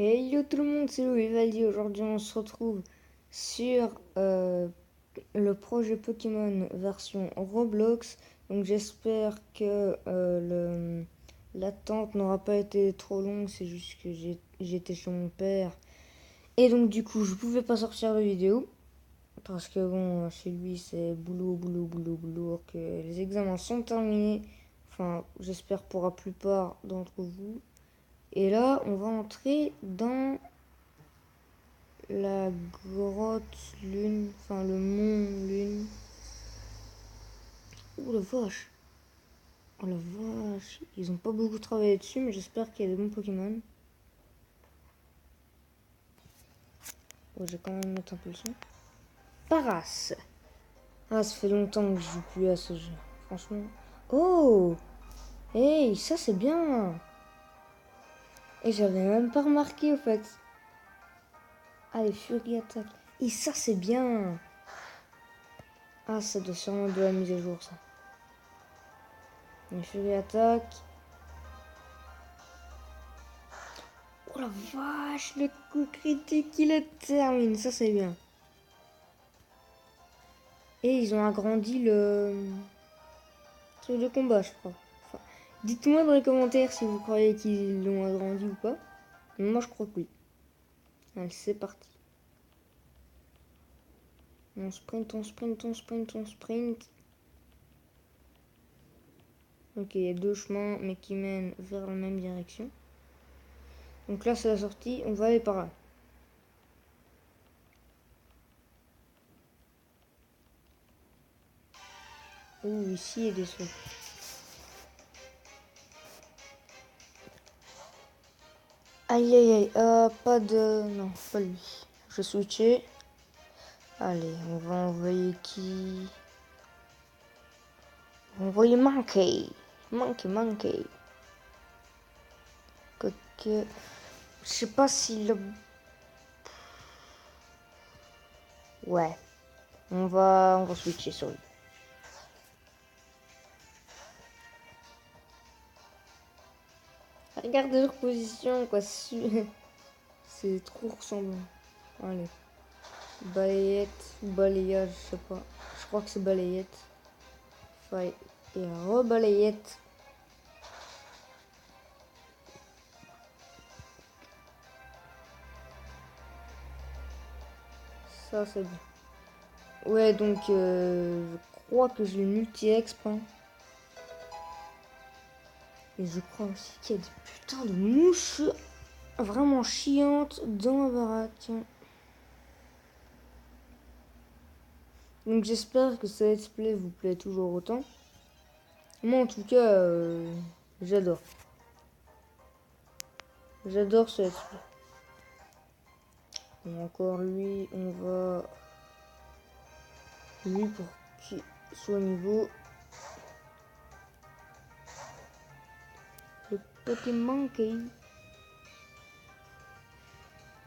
Hey yo tout le monde, c'est Louis Valdi. Aujourd'hui, on se retrouve sur le projet Pokémon version Roblox. Donc, j'espère que l'attente n'aura pas été trop longue. C'est juste que j'étais chez mon père. Et donc, du coup, je pouvais pas sortir de vidéo. Parce que, bon, chez lui, c'est boulot, boulot, boulot, boulot. Que les examens sont terminés. Enfin, j'espère pour la plupart d'entre vous. Et là, on va entrer dans la grotte lune, enfin le mont lune. Oh la vache! Oh la vache! Ils ont pas beaucoup travaillé dessus, mais j'espère qu'il y a des bons Pokémon. Oh, je vais quand même mettre un peu le son. Paras! Ah, ça fait longtemps que je joue plus à ce jeu. Franchement. Oh! Hey, ça c'est bien! Et j'avais même pas remarqué au fait. Allez, Fury attaque. Et ça c'est bien! Ah, ça doit sûrement de la mise à jour ça. Une Fury attaque. Oh la vache, le coup critique, il le termine, ça c'est bien. Et ils ont agrandi le truc de combat, je crois. Enfin, dites-moi dans les commentaires si vous croyez qu'ils l'ont agrandi ou pas. Moi je crois que oui. Allez, c'est parti. On sprint, on sprint, on sprint, on sprint. Ok, il y a deux chemins, mais qui mènent vers la même direction. Donc là, c'est la sortie, on va aller par là. Ouh, ici, il y a des sauts. Aïe, aïe, aïe, pas de... Non, pas lui. Je vais switcher. Allez, on va envoyer qui? On va envoyer Monkey. Monkey. Quoique... Je sais pas si le... Ouais. On va switcher sur lui. Regardez leur position, quoi. C'est trop ressemblant. Allez. Balayette ou balayage, je sais pas. Je crois que c'est balayette. Faille. Et rebalayette. Ça, c'est bien. Ouais, donc je crois que j'ai une multi-exp. Hein. Et je crois aussi qu'il y a des putains de mouches vraiment chiantes dans ma baraque. Donc j'espère que ce let's play vous plaît toujours autant. Moi en tout cas, j'adore. J'adore ce let's play. Et encore lui, on va... Lui pour qu'il soit niveau. Le Pokémon Key.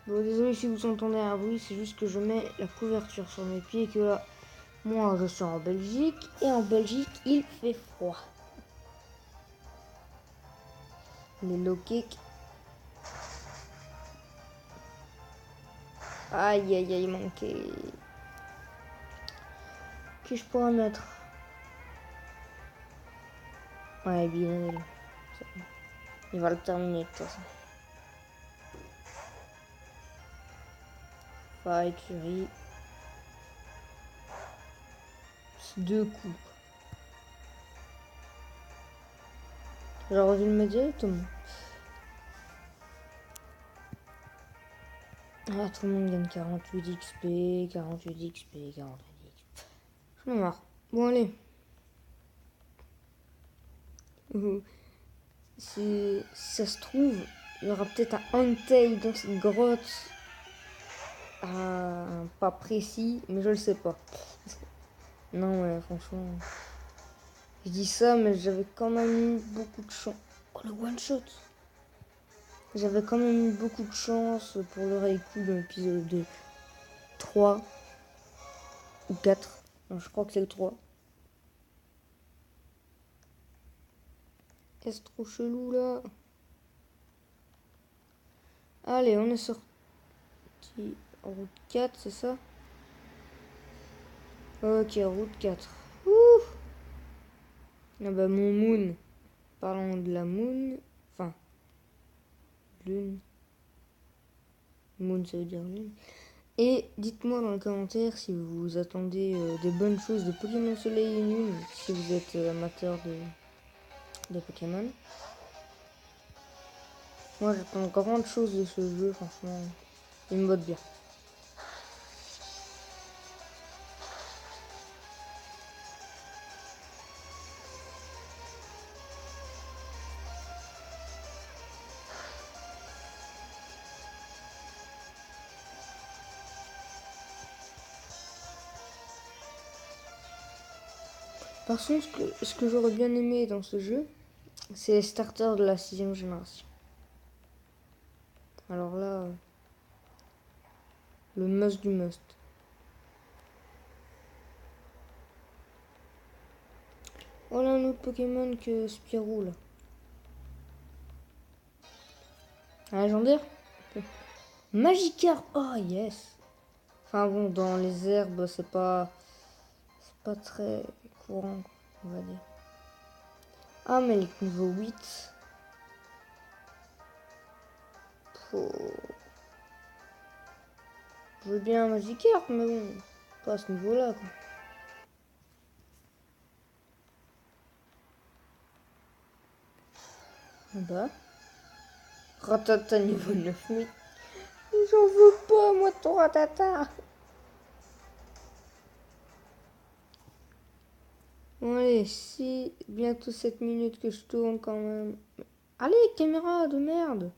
Bon, désolé si vous entendez un bruit, c'est juste que je mets la couverture sur mes pieds et que là, moi je suis en Belgique et en Belgique il fait froid. Les low kicks. Aïe aïe aïe, manqué. Que je pourrais mettre? Ouais, bien. Il va le terminer de toute façon. Fight, Fury. C'est deux coups. J'aurais dû le mettre directement. Ah, tout le monde gagne 48 XP, 48 XP, 48 XP. J'en ai marre. Bon, allez. Si ça se trouve, il y aura peut-être un Entei dans cette grotte. Pas précis, mais je le sais pas. Non, ouais, franchement. Je dis ça, mais j'avais quand même eu beaucoup de chance. Oh, le one shot! J'avais quand même eu beaucoup de chance pour le Raikou dans l'épisode 2. 3 ou 4. Non, je crois que c'est le 3. Est-ce trop chelou là? Allez, on est sorti. Route 4, c'est ça? Ok, route 4. Ouh! Ah bah mon moon. Parlons de la moon. Enfin, lune. Moon, ça veut dire lune. Et dites-moi dans les commentaires si vous attendez des bonnes choses de Pokémon Soleil et Lune, si vous êtes amateur de Pokémon. Moi j'attends grandes choses de ce jeu, franchement, il me botte bien. Par contre, ce que j'aurais bien aimé dans ce jeu, c'est les starters de la 6ème génération. Alors là, le must du must. Voilà un autre Pokémon que Spirou là. Un légendaire? Magikarp! Oh yes! Enfin bon, dans les herbes, c'est pas très courant, on va dire. Ah, mais le niveau 8. Faut... Je veux bien un Magikarp, mais bon, pas à ce niveau-là, quoi. Ah bah. Ratata niveau 9000. J'en veux pas, moi, ton Ratata. Bon, allez, si bientôt 7 minutes que je tourne quand même. Allez, caméra de merde.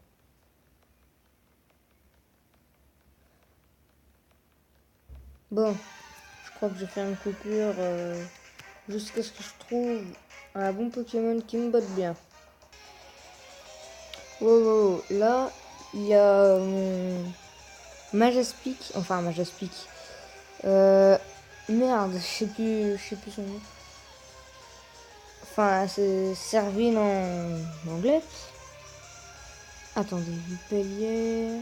Bon, je crois que je vais faire une coupure jusqu'à ce que je trouve un bon Pokémon qui me botte bien. Wow, là, il y a Majaspic, enfin Majaspic. Merde, je sais plus son nom. Enfin, c'est Servine en anglais. Attendez, Montpellier.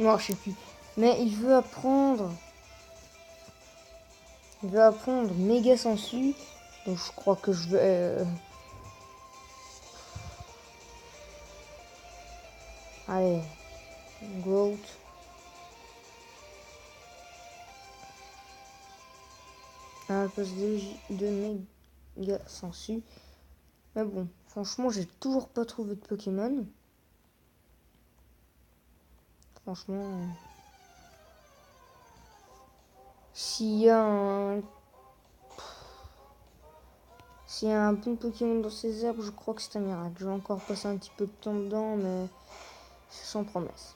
Non, je sais plus. Mais il veut apprendre. Il veut apprendre méga sensu. Donc je crois que je vais. Allez, Growth. À la place de méga sensu. Mais bon, franchement, j'ai toujours pas trouvé de Pokémon. Franchement. S'il y a un. S'il y a un bon Pokémon dans ces herbes, je crois que c'est un miracle. Je vais encore passer un petit peu de temps dedans, mais c'est sans promesse.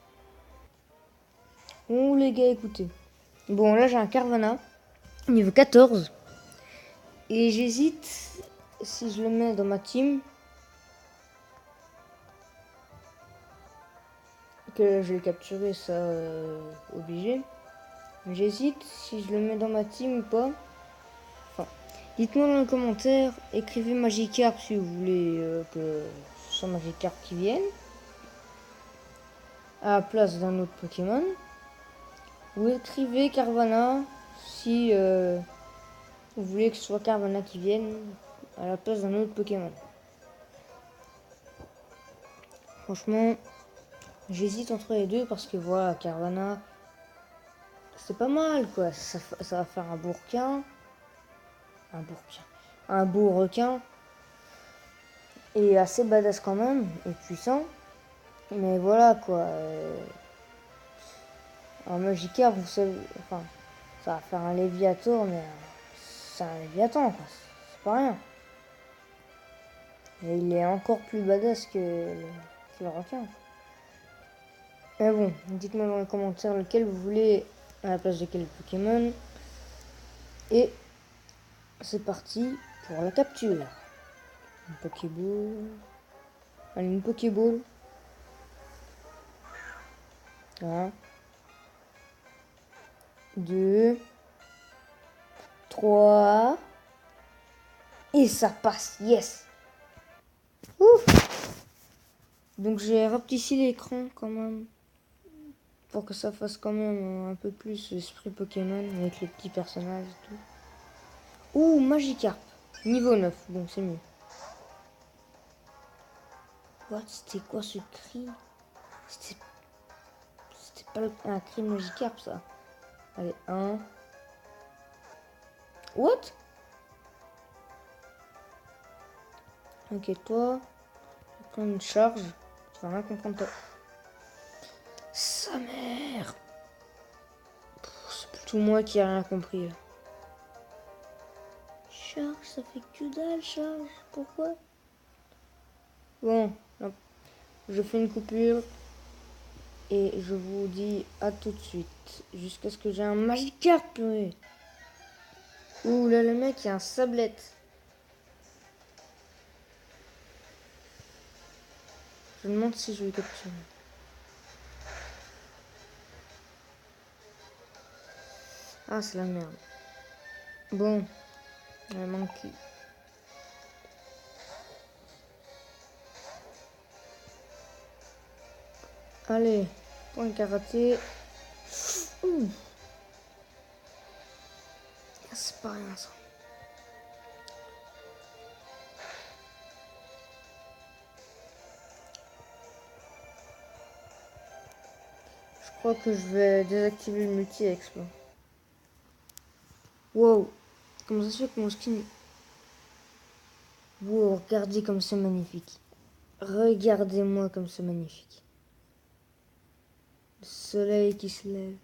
Bon, les gars, écoutez. Bon, là, j'ai un Carvana, niveau 14. Et j'hésite si je le mets dans ma team. Que je vais capturer, ça, obligé. J'hésite si je le mets dans ma team ou pas. Enfin, dites-moi dans les commentaires. Écrivez Magikarp si vous voulez que ce soit Magikarp qui vienne. À la place d'un autre Pokémon. Ou écrivez Carvana si vous voulez que ce soit Carvana qui vienne à la place d'un autre Pokémon. Franchement, j'hésite entre les deux parce que voilà, Carvana, c'est pas mal quoi. Ça va faire un bourquin. Un beau requin. Et assez badass quand même, et puissant. Mais voilà quoi. Un Magikarp, vous savez, enfin, ça va faire un Léviator, mais c'est un Léviathan quoi. C'est pas rien. Et il est encore plus badass que le requin. Mais bon, dites-moi dans les commentaires lequel vous voulez à la place de quel Pokémon. Et c'est parti pour la capture. Une Pokéball. Allez, une Pokéball. 1, 2, 3. Et ça passe, yes. Ouf. Donc j'ai rapetissé l'écran quand même. Pour que ça fasse quand même un peu plus l'esprit Pokémon avec les petits personnages et tout. Ouh, Magikarp. Niveau 9. Bon, c'est mieux. What? C'était quoi ce cri? C'était pas un cri de Magikarp, ça. Allez, 1. What? Ok, toi, je vais prendre une charge. Tu vas rien comprendre, toi. Sa mère! C'est plutôt moi qui ai rien compris, là. Charge, ça fait que dalle, charge. Pourquoi? Bon, hop, je fais une coupure. Et je vous dis à tout de suite. Jusqu'à ce que j'ai un Magikarp, purée. Ouh là, le mec, il y a un sablette. Je me demande si je vais capturer. Ah, c'est la merde. Bon, il a manqué. Allez, point karaté. Ouh. Ah, c'est pas rien, ça. Je crois que je vais désactiver le multi-exploit. Wow. Comment ça se fait que mon skin... Wow, regardez comme c'est magnifique. Regardez-moi comme c'est magnifique. Le soleil qui se lève.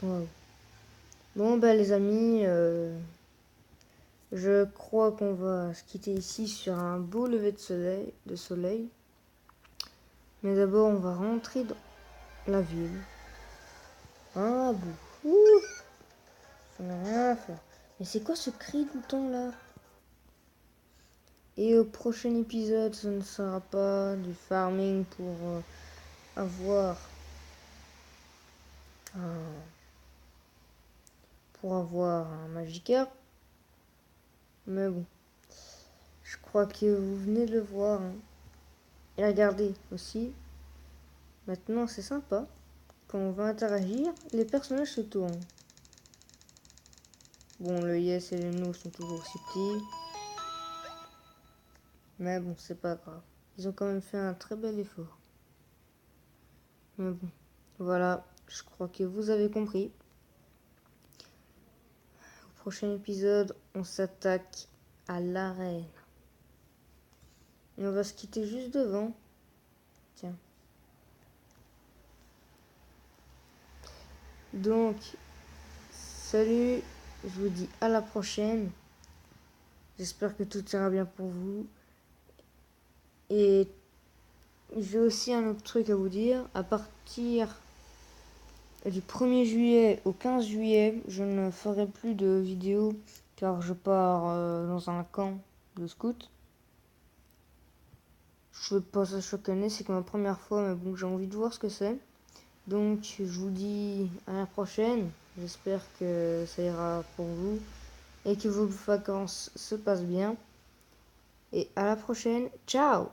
Wow. Bon, bah les amis, je crois qu'on va se quitter ici sur un beau lever de soleil. Mais d'abord, on va rentrer dans la ville. Ah, bon. Ouh, j'en ai rien à faire. Mais c'est quoi ce cri tout le temps là? Et au prochain épisode, ce ne sera pas du farming pour avoir un, un Magikarp. Mais bon, je crois que vous venez de le voir. Hein. Et regardez aussi. Maintenant, c'est sympa. Quand on va interagir, les personnages se tournent. Bon, le yes et le no sont toujours aussi petits. Mais bon, c'est pas grave. Ils ont quand même fait un très bel effort. Mais bon, voilà. Je crois que vous avez compris. Au prochain épisode, on s'attaque à l'arène. Et on va se quitter juste devant. Tiens. Donc, salut. Je vous dis à la prochaine. J'espère que tout ira bien pour vous. Et j'ai aussi un autre truc à vous dire. À partir du 1er juillet au 15 juillet, je ne ferai plus de vidéos car je pars dans un camp de scout. Je fais pas ça chaque année, c'est que ma première fois, mais bon, j'ai envie de voir ce que c'est. Donc, je vous dis à la prochaine. J'espère que ça ira pour vous et que vos vacances se passent bien. Et à la prochaine. Ciao!